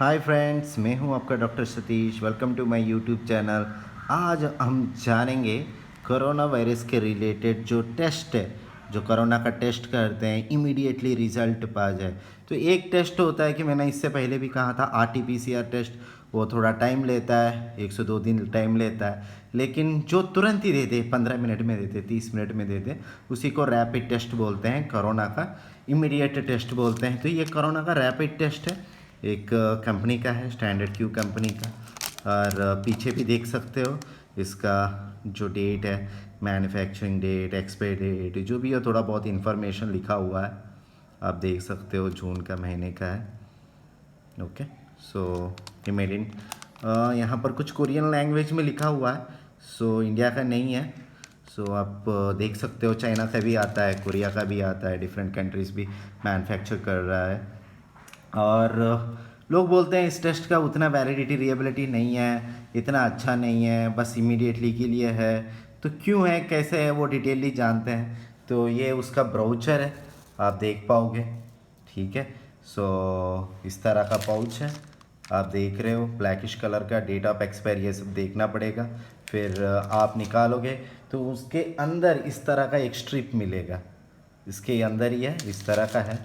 Hi friends, मैं हूं आपका doctor Satish. Welcome to my YouTube channel. आज हम जानेंगे कोरोना वायरस के रिलेटेड जो टेस्ट है, जो कोरोना का टेस्ट करते हैं इमीडिएटली रिजल्ट पा जाए। तो एक टेस्ट होता है कि मैंने इससे पहले भी कहा था RT-PCR टेस्ट, वो थोड़ा टाइम लेता है, 1 से 2 दिन टाइम लेता है, लेकिन जो तुरंत ही देते 15 मिनट में देते 30 मिनट में देते उसी को रैपिड टेस्ट बोलते हैं। कोरोना का इमीडिएट टेस्ट बोलते हैं। तो ये कोरोना का रैपिड टेस्ट है, एक कंपनी का है, स्टैंडर्ड क्यू कंपनी का। और पीछे भी देख सकते हो इसका जो डेट है, मैन्युफैक्चरिंग डेट, एक्सपायरी डेट, जो भी है थोड़ा बहुत इन्फॉर्मेशन लिखा हुआ है, आप देख सकते हो। जून का महीने का है। ओके, सो ये मेड इन यहाँ पर कुछ कोरियन लैंग्वेज में लिखा हुआ है, सो इंडिया का नहीं है। सो आप देख सकते हो चाइना का भी आता है, कोरिया का भी आता है, डिफरेंट कंट्रीज़ भी मैन्युफैक्चर कर रहा है। और लोग बोलते हैं इस टेस्ट का उतना वैलिडिटी रिएबिलिटी नहीं है, इतना अच्छा नहीं है, बस इमीडिएटली के लिए है। तो क्यों है, कैसे है, वो डिटेली जानते हैं। तो ये उसका ब्राउचर है, आप देख पाओगे। ठीक है, सो इस तरह का पाउच है, आप देख रहे हो, ब्लैकिश कलर का, डेट ऑफ एक्सपायरी ये सब देखना पड़ेगा। फिर आप निकालोगे तो उसके अंदर इस तरह का एक स्ट्रिप मिलेगा, इसके अंदर ही है, इस तरह का है,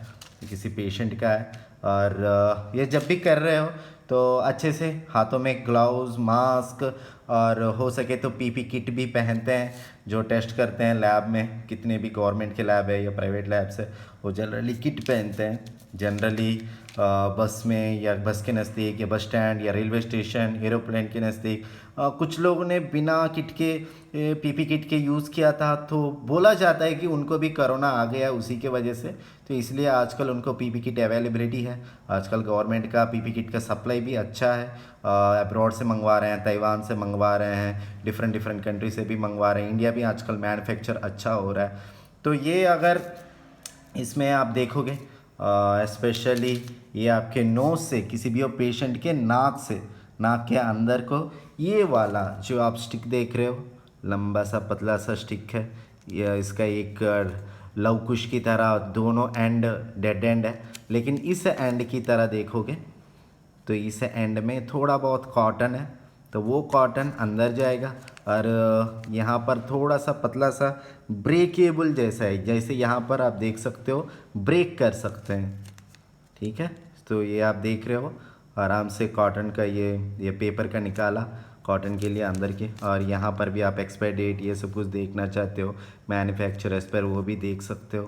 किसी पेशेंट का है। और ये जब भी कर रहे हो तो अच्छे से हाथों में ग्लव्स, मास्क, और हो सके तो पीपी किट भी पहनते हैं। जो टेस्ट करते हैं लैब में, कितने भी गवर्नमेंट के लैब है या प्राइवेट लैब से, वो जनरली किट पहनते हैं। जनरली बस में या बस के नज़दीक या बस स्टैंड या रेलवे स्टेशन, एरोप्लेन के नज़दीक कुछ लोगों ने बिना किट के, पीपी किट के यूज़ किया था, तो बोला जाता है कि उनको भी कोरोना आ गया उसी के वजह से। तो इसलिए आजकल उनको पीपी किट अवेलेबिलिटी है। आजकल गवर्नमेंट का पीपी किट का सप्लाई भी अच्छा है, अब्रॉड से मंगवा रहे हैं, ताइवान से मंगवा रहे हैं, डिफरेंट कंट्री से भी मंगवा रहे हैं। इंडिया भी आजकल मैन्युफैक्चर अच्छा हो रहा है। तो ये अगर इसमें आप देखोगे, स्पेशली ये आपके नोज से, किसी भी पेशेंट के नाक से, नाक के अंदर को, ये वाला जो आप स्टिक देख रहे हो, लंबा सा पतला सा स्टिक है, ये इसका एक लव कुश की तरह दोनों एंड डेड एंड है, लेकिन इस एंड की तरह देखोगे तो इस एंड में थोड़ा बहुत कॉटन है, तो वो कॉटन अंदर जाएगा। और यहाँ पर थोड़ा सा पतला सा ब्रेकेबल जैसा है, जैसे यहाँ पर आप देख सकते हो ब्रेक कर सकते हैं। ठीक है, तो ये आप देख रहे हो आराम से कॉटन का, ये पेपर का निकाला कॉटन के लिए अंदर के। और यहाँ पर भी आप एक्सपायर डेट ये सब कुछ देखना चाहते हो, मैन्युफैक्चरर्स पर, वो भी देख सकते हो।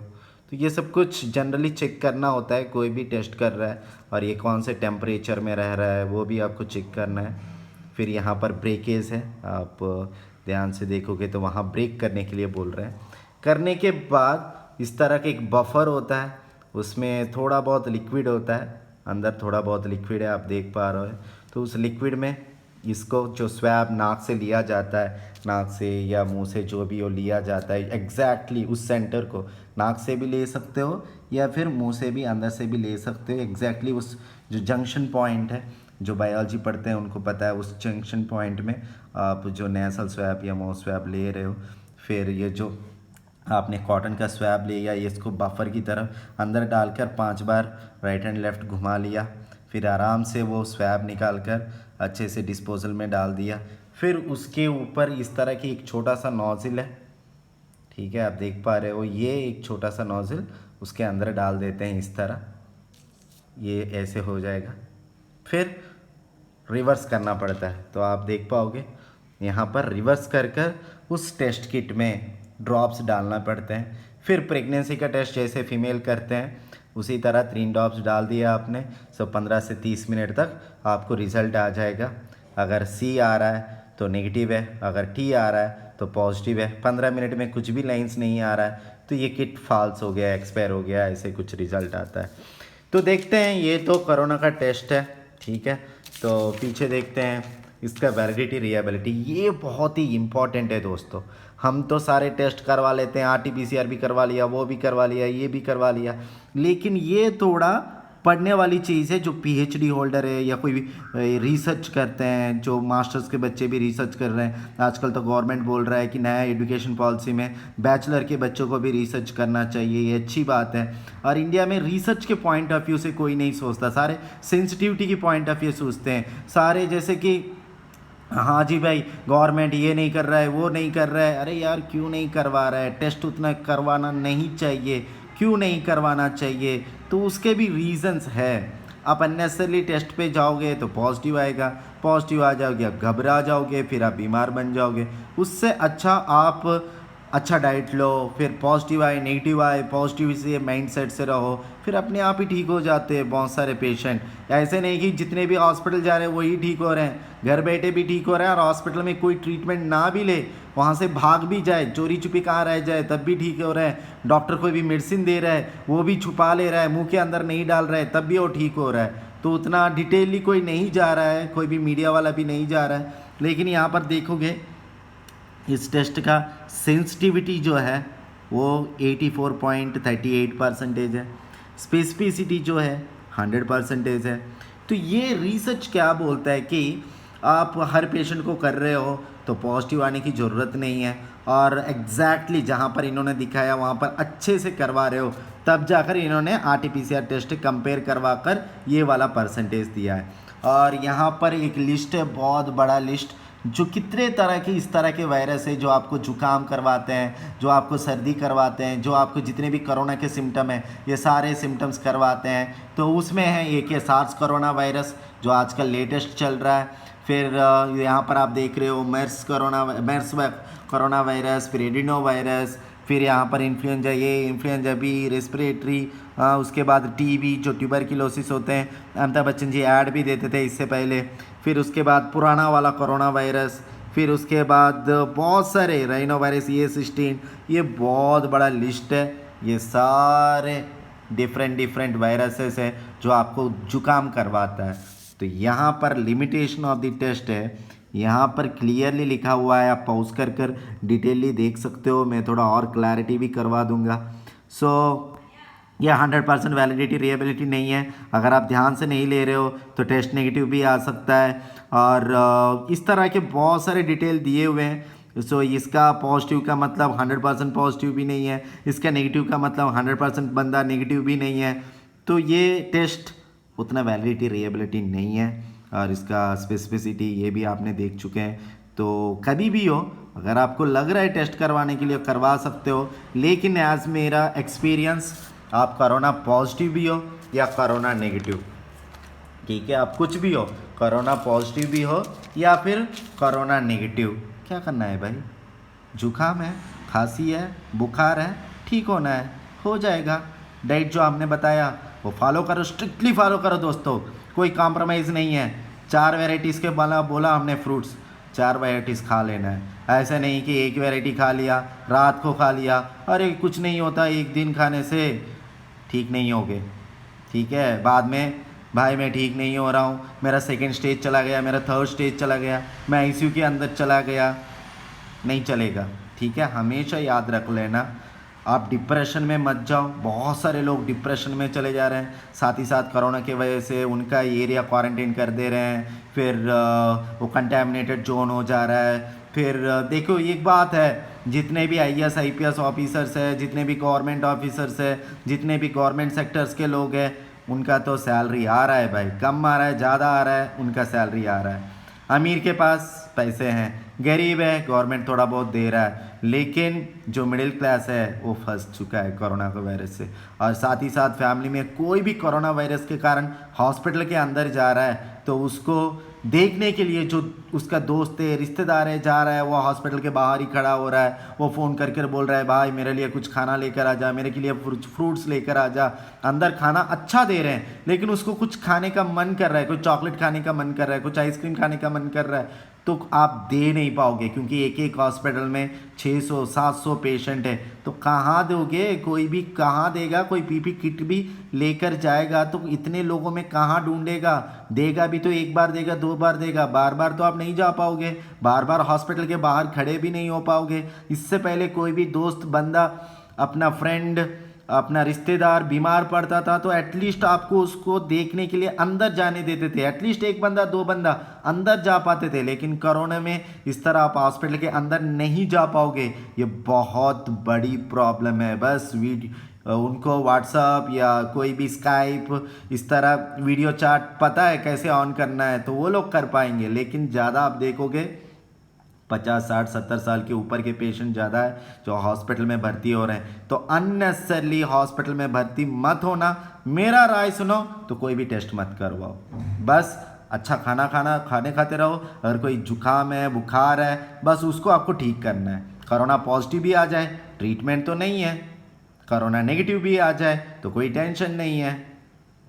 तो ये सब कुछ जनरली चेक करना होता है, कोई भी टेस्ट कर रहा है। और ये कौन से टेम्परेचर में रह रहा है वो भी आपको चेक करना है। फिर यहाँ पर ब्रेकेज है, आप ध्यान से देखोगे तो वहाँ ब्रेक करने के लिए बोल रहे हैं। करने के बाद इस तरह का एक बफर होता है, उसमें थोड़ा बहुत लिक्विड होता है, अंदर थोड़ा बहुत लिक्विड है, आप देख पा रहे हो। तो उस लिक्विड में इसको जो स्वैब नाक से लिया जाता है, नाक से या मुंह से, जो भी वो लिया जाता है, एग्जैक्टली उस सेंटर को नाक से भी ले सकते हो या फिर मुंह से भी, अंदर से भी ले सकते हो। एग्जैक्टली उस जो जंक्शन पॉइंट है, जो बायोलॉजी पढ़ते हैं उनको पता है, उस जंक्शन पॉइंट में आप जो नेसल स्वैब या माउथ स्वैब ले रहे हो। फिर ये जो आपने कॉटन का स्वैब लिया, ये इसको बफर की तरफ अंदर डालकर 5 बार राइट एंड लेफ़्ट घुमा लिया। फिर आराम से वो स्वैब निकाल कर अच्छे से डिस्पोजल में डाल दिया। फिर उसके ऊपर इस तरह की एक छोटा सा नोज़ल है, ठीक है, आप देख पा रहे हो, ये एक छोटा सा नोज़ल उसके अंदर डाल देते हैं इस तरह, ये ऐसे हो जाएगा। फिर रिवर्स करना पड़ता है, तो आप देख पाओगे यहाँ पर रिवर्स कर कर उस टेस्ट किट में ड्रॉप्स डालना पड़ते हैं। फिर प्रेगनेंसी का टेस्ट जैसे फीमेल करते हैं उसी तरह 3 ड्रॉप्स डाल दिया आपने, 15 से 30 मिनट तक आपको रिज़ल्ट आ जाएगा। अगर सी आ रहा है तो नेगेटिव है, अगर टी आ रहा है तो पॉजिटिव है। 15 मिनट में कुछ भी लाइंस नहीं आ रहा है तो ये किट फॉल्स हो गया, एक्सपायर हो गया, ऐसे कुछ रिज़ल्ट आता है। तो देखते हैं, ये तो कोरोना का टेस्ट है, ठीक है। तो पीछे देखते हैं इसका वैलिडिटी रिएबिलिटी, ये बहुत ही इम्पॉर्टेंट है दोस्तों। हम तो सारे टेस्ट करवा लेते हैं, RT-PCR भी करवा लिया, वो भी करवा लिया, ये भी करवा लिया, लेकिन ये थोड़ा पढ़ने वाली चीज़ है। जो पीएचडी होल्डर है या कोई भी रिसर्च करते हैं, जो मास्टर्स के बच्चे भी रिसर्च कर रहे हैं, आजकल तो गवर्नमेंट बोल रहा है कि नया एजुकेशन पॉलिसी में बैचलर के बच्चों को भी रिसर्च करना चाहिए, ये अच्छी बात है। और इंडिया में रिसर्च के पॉइंट ऑफ व्यू से कोई नहीं सोचता, सारे सेंसिटिविटी की पॉइंट ऑफ व्यू सोचते हैं सारे, जैसे कि हाँ जी भाई गवर्नमेंट ये नहीं कर रहा है, वो नहीं कर रहा है। अरे यार क्यों नहीं करवा रहा है? टेस्ट उतना करवाना नहीं चाहिए, क्यों नहीं करवाना चाहिए? तो उसके भी रीजंस है। आप अननेसेसरली टेस्ट पे जाओगे तो पॉजिटिव आएगा, पॉजिटिव आ जाओगे आप घबरा जाओगे, फिर आप बीमार बन जाओगे। उससे अच्छा आप अच्छा डाइट लो, फिर पॉजिटिव आए नेगेटिव आए, पॉजिटिव से माइंड सेट से रहो, फिर अपने आप ही ठीक हो जाते हैं बहुत सारे पेशेंट। ऐसे नहीं कि जितने भी हॉस्पिटल जा रहे हैं वही ठीक हो रहे हैं, घर बैठे भी ठीक हो रहे हैं, और हॉस्पिटल में कोई ट्रीटमेंट ना भी ले, वहाँ से भाग भी जाए, चोरी छुपी कहाँ रह जाए, तब भी ठीक हो रहे हैं। डॉक्टर कोई भी मेडिसिन दे रहा है वो भी छुपा ले रहा है, मुँह के अंदर नहीं डाल रहा है, तब भी वो ठीक हो रहा है। तो उतना डिटेलली कोई नहीं जा रहा है, कोई भी मीडिया वाला भी नहीं जा रहा है। लेकिन यहाँ पर देखोगे इस टेस्ट का सेंसिटिविटी जो है वो 84.38% है, स्पेसिफिसिटी जो है 100% है। तो ये रिसर्च क्या बोलता है कि आप हर पेशेंट को कर रहे हो तो पॉजिटिव आने की ज़रूरत नहीं है, और एग्जैक्टली जहाँ पर इन्होंने दिखाया वहाँ पर अच्छे से करवा रहे हो, तब जाकर इन्होंने RT-PCR टेस्ट कंपेयर करवा कर ये वाला परसेंटेज दिया है। और यहाँ पर एक लिस्ट है, बहुत बड़ा लिस्ट, जो कितने तरह के इस तरह के वायरस है जो आपको जुकाम करवाते हैं, जो आपको सर्दी करवाते हैं, जो आपको जितने भी कोरोना के सिम्टम हैं ये सारे सिम्टम्स करवाते हैं। तो उसमें है एक ये सार्स कोरोना वायरस जो आजकल लेटेस्ट चल रहा है। फिर यहाँ पर आप देख रहे हो मेर्स कोरोना वायरस, फिर एडिनो वायरस, फिर यहाँ पर influenza A, influenza B, respiratory, उसके बाद टीबी जो ट्यूबरक्लोसिस होते हैं, अमिताभ बच्चन जी ऐड भी देते थे इससे पहले। फिर उसके बाद पुराना वाला कोरोना वायरस, फिर उसके बाद बहुत सारे राइनो वायरस, A16, ये बहुत बड़ा लिस्ट है। ये सारे डिफरेंट वायरसेस है जो आपको जुकाम करवाता है। तो यहाँ पर लिमिटेशन ऑफ द टेस्ट है, यहाँ पर क्लियरली लिखा हुआ है, आप पॉज कर डिटेलली देख सकते हो, मैं थोड़ा और क्लैरिटी भी करवा दूंगा। सो यह 100% वैलिडिटी रिएबिलिटी नहीं है। अगर आप ध्यान से नहीं ले रहे हो तो टेस्ट नेगेटिव भी आ सकता है, और इस तरह के बहुत सारे डिटेल दिए हुए हैं। सो इसका पॉजिटिव का मतलब 100% पॉजिटिव भी नहीं है, इसका नेगेटिव का मतलब 100% बंदा नेगेटिव भी नहीं है। तो ये टेस्ट उतना वैलिडिटी रिएबिलिटी नहीं है, और इसका स्पेसिफिसिटी ये भी आपने देख चुके हैं। तो कभी भी हो अगर आपको लग रहा है टेस्ट करवाने के लिए करवा सकते हो, लेकिन एज मेरा एक्सपीरियंस आप कोरोना पॉजिटिव भी हो या कोरोना नेगेटिव, ठीक है, आप कुछ भी हो, कोरोना पॉजिटिव भी हो या फिर कोरोना नेगेटिव, क्या करना है भाई? जुकाम है, खांसी है, बुखार है, ठीक होना है, हो जाएगा। डाइट जो हमने बताया वो फॉलो करो, स्ट्रिक्टली फॉलो करो दोस्तों, कोई कॉम्प्रोमाइज़ नहीं है। 4 वेराइटीज़ के बोला हमने फ्रूट्स, 4 वेराइटीज़ खा लेना है। ऐसा नहीं कि एक वेराइटी खा लिया, रात को खा लिया, अरे कुछ नहीं होता, एक दिन खाने से ठीक नहीं होगे, ठीक है। बाद में भाई मैं ठीक नहीं हो रहा हूँ, मेरा सेकंड स्टेज चला गया, मेरा थर्ड स्टेज चला गया, मैं आईसीयू के अंदर चला गया, नहीं चलेगा, ठीक है। हमेशा याद रख लेना, आप डिप्रेशन में मत जाओ। बहुत सारे लोग डिप्रेशन में चले जा रहे हैं, साथ ही साथ कोरोना की वजह से उनका एरिया क्वारंटाइन कर दे रहे हैं, फिर वो कंटेमिनेटेड जोन हो जा रहा है। फिर देखो एक बात है, जितने भी IAS IPS ऑफिसर्स है, जितने भी गवर्नमेंट ऑफिसर्स है, जितने भी गवर्नमेंट सेक्टर्स के लोग हैं, उनका तो सैलरी आ रहा है भाई, कम आ रहा है ज़्यादा आ रहा है, उनका सैलरी आ रहा है। अमीर के पास पैसे हैं, गरीब है, गवर्नमेंट थोड़ा बहुत दे रहा है, लेकिन जो मिडिल क्लास है वो फंस चुका है कोरोना के वायरस से। और साथ ही साथ फैमिली में कोई भी कोरोना वायरस के कारण हॉस्पिटल के अंदर जा रहा है तो उसको देखने के लिए जो उसका दोस्त है, रिश्तेदार है, जा रहा है, वो हॉस्पिटल के बाहर ही खड़ा हो रहा है, वो फ़ोन करके बोल रहा है भाई मेरे लिए कुछ खाना लेकर आ जा, मेरे के लिए फ्रूट्स लेकर आ जा। अंदर खाना अच्छा दे रहे हैं लेकिन उसको कुछ खाने का मन कर रहा है, कोई चॉकलेट खाने का मन कर रहा है, कुछ आइसक्रीम खाने का मन कर रहा है, तो आप दे नहीं पाओगे, क्योंकि एक एक हॉस्पिटल में 600-700 पेशेंट है, तो कहाँ दोगे? कोई भी कहाँ देगा? कोई पीपी किट भी लेकर जाएगा तो इतने लोगों में कहाँ ढूंढेगा? देगा भी तो एक बार देगा, 2 बार देगा, बार बार तो आप नहीं जा पाओगे, बार बार हॉस्पिटल के बाहर खड़े भी नहीं हो पाओगे। इससे पहले कोई भी दोस्त बंदा, अपना फ्रेंड, अपना रिश्तेदार बीमार पड़ता था तो एटलीस्ट आपको उसको देखने के लिए अंदर जाने देते थे, एटलीस्ट एक बंदा दो बंदा अंदर जा पाते थे। लेकिन कोरोना में इस तरह आप हॉस्पिटल के अंदर नहीं जा पाओगे, ये बहुत बड़ी प्रॉब्लम है। बस उनको व्हाट्सअप या कोई भी स्काइप इस तरह वीडियो चैट पता है कैसे ऑन करना है तो वो लोग कर पाएंगे। लेकिन ज़्यादा आप देखोगे 50 60 70 साल के ऊपर के पेशेंट ज़्यादा है जो हॉस्पिटल में भर्ती हो रहे हैं। तो अननेसेसरली हॉस्पिटल में भर्ती मत होना। मेरा राय सुनो तो कोई भी टेस्ट मत करवाओ, बस अच्छा खाने खाते रहो। अगर कोई जुकाम है बुखार है बस उसको आपको ठीक करना है। कोरोना पॉजिटिव भी आ जाए ट्रीटमेंट तो नहीं है, कोरोना नेगेटिव भी आ जाए तो कोई टेंशन नहीं है।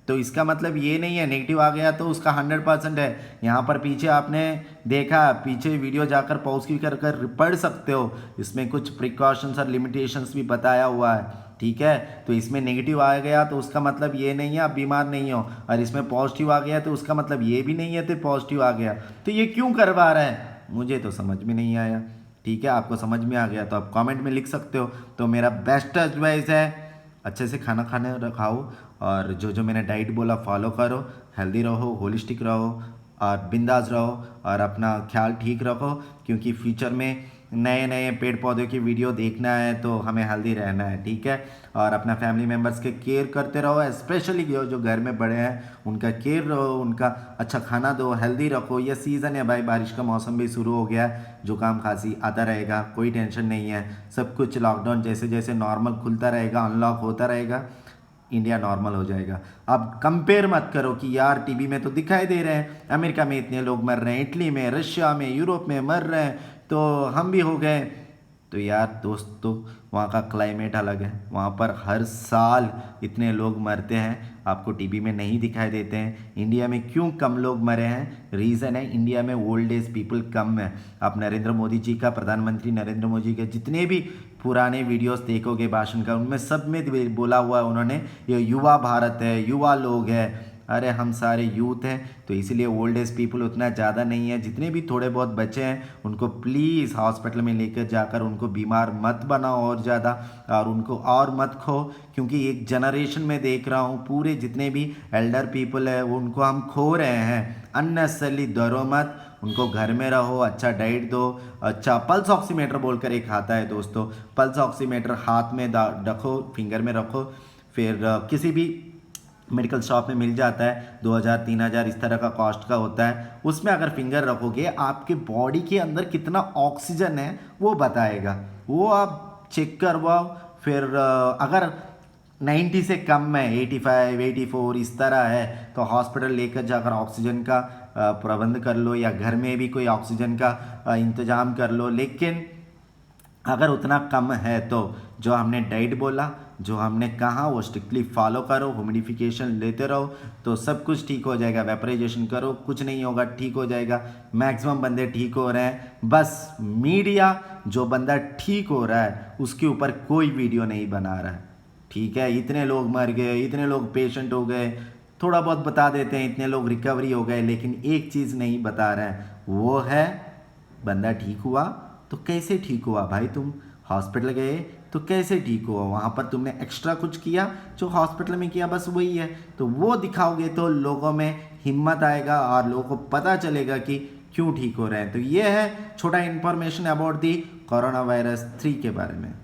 तो इसका मतलब ये नहीं है नेगेटिव आ गया तो उसका 100% है। यहाँ पर पीछे आपने देखा, पीछे वीडियो जाकर पॉज की कर पढ़ सकते हो, इसमें कुछ प्रिकॉशंस और लिमिटेशंस भी बताया हुआ है, ठीक है। तो इसमें नेगेटिव आ गया तो उसका मतलब ये नहीं है आप बीमार नहीं हो, और इसमें पॉजिटिव आ गया तो उसका मतलब ये भी नहीं है तो पॉजिटिव आ गया। तो ये क्यों करवा रहा है मुझे तो समझ में नहीं आया, ठीक है। आपको समझ में आ गया तो आप कमेंट में लिख सकते हो। तो मेरा बेस्ट एडवाइस है अच्छे से खाने खाओ, और जो मैंने डाइट बोला फॉलो करो, हेल्दी रहो, होलिस्टिक रहो और बिंदास रहो, और अपना ख्याल ठीक रखो। क्योंकि फ्यूचर में नए नए पेड़ पौधों की वीडियो देखना है तो हमें हेल्दी रहना है, ठीक है। और अपना फैमिली मेम्बर्स के केयर करते रहो, स्पेशली जो घर में बड़े हैं उनका केयर रहो, उनका अच्छा खाना दो, हेल्दी रखो। ये सीज़न है भाई, बारिश का मौसम भी शुरू हो गया है, जुकाम खांसी आता रहेगा, कोई टेंशन नहीं है। सब कुछ लॉकडाउन जैसे जैसे नॉर्मल खुलता रहेगा, अनलॉक होता रहेगा, इंडिया नॉर्मल हो जाएगा। अब कंपेयर मत करो कि यार टीवी में तो दिखाई दे रहे हैं अमेरिका में इतने लोग मर रहे हैं, इटली में, रशिया में, यूरोप में मर रहे हैं तो हम भी हो गए। तो यार दोस्तों वहाँ का क्लाइमेट अलग है, वहाँ पर हर साल इतने लोग मरते हैं, आपको टीवी में नहीं दिखाई देते हैं। इंडिया में क्यों कम लोग मरे हैं? रीज़न है इंडिया में ओल्ड एज पीपल कम है। आप नरेंद्र मोदी जी का, प्रधानमंत्री नरेंद्र मोदी के जितने भी पुराने वीडियोस देखोगे भाषण का, उनमें सब में बोला हुआ है उन्होंने, ये युवा भारत है, युवा लोग हैं। अरे हम सारे यूथ हैं, तो इसीलिए ओल्ड एज पीपल उतना ज़्यादा नहीं है। जितने भी थोड़े बहुत बच्चे हैं उनको प्लीज़ हॉस्पिटल में लेकर जाकर उनको बीमार मत बनाओ और ज़्यादा, और उनको और मत खो। क्योंकि एक जनरेशन में देख रहा हूँ पूरे जितने भी एल्डर पीपल है वो उनको हम खो रहे हैं। अननेसेसरली डरो मत, उनको घर में रहो, अच्छा डाइट दो, अच्छा पल्स ऑक्सीमीटर बोलकर एक आता है दोस्तों, पल्स ऑक्सीमीटर हाथ में रखो, फिंगर में रखो, फिर किसी भी मेडिकल शॉप में मिल जाता है, 2000 3000 इस तरह का कॉस्ट का होता है। उसमें अगर फिंगर रखोगे आपके बॉडी के अंदर कितना ऑक्सीजन है वो बताएगा, वो आप चेक करवाओ। फिर अगर 90 से कम है, 85 84 इस तरह है तो हॉस्पिटल लेकर जाकर ऑक्सीजन का प्रबंध कर लो, या घर में भी कोई ऑक्सीजन का इंतज़ाम कर लो। लेकिन अगर उतना कम है तो जो हमने डाइट बोला, जो हमने कहा वो स्ट्रिक्टली फॉलो करो, ह्यूमिडिफिकेशन लेते रहो तो सब कुछ ठीक हो जाएगा। वेपराइजेशन करो, कुछ नहीं होगा, ठीक हो जाएगा। मैक्सिमम बंदे ठीक हो रहे हैं, बस मीडिया जो बंदा ठीक हो रहा है उसके ऊपर कोई वीडियो नहीं बना रहा है, ठीक है। इतने लोग मर गए, इतने लोग पेशेंट हो गए, थोड़ा बहुत बता देते हैं इतने लोग रिकवरी हो गए, लेकिन एक चीज़ नहीं बता रहे हैं, वो है बंदा ठीक हुआ तो कैसे ठीक हुआ। भाई तुम हॉस्पिटल गए तो कैसे ठीक हुआ, वहाँ पर तुमने एक्स्ट्रा कुछ किया जो हॉस्पिटल में किया, बस वही है। तो वो दिखाओगे तो लोगों में हिम्मत आएगा और लोगों को पता चलेगा कि क्यों ठीक हो रहे हैं। तो ये है छोटा information about the corona virus 3 के बारे में।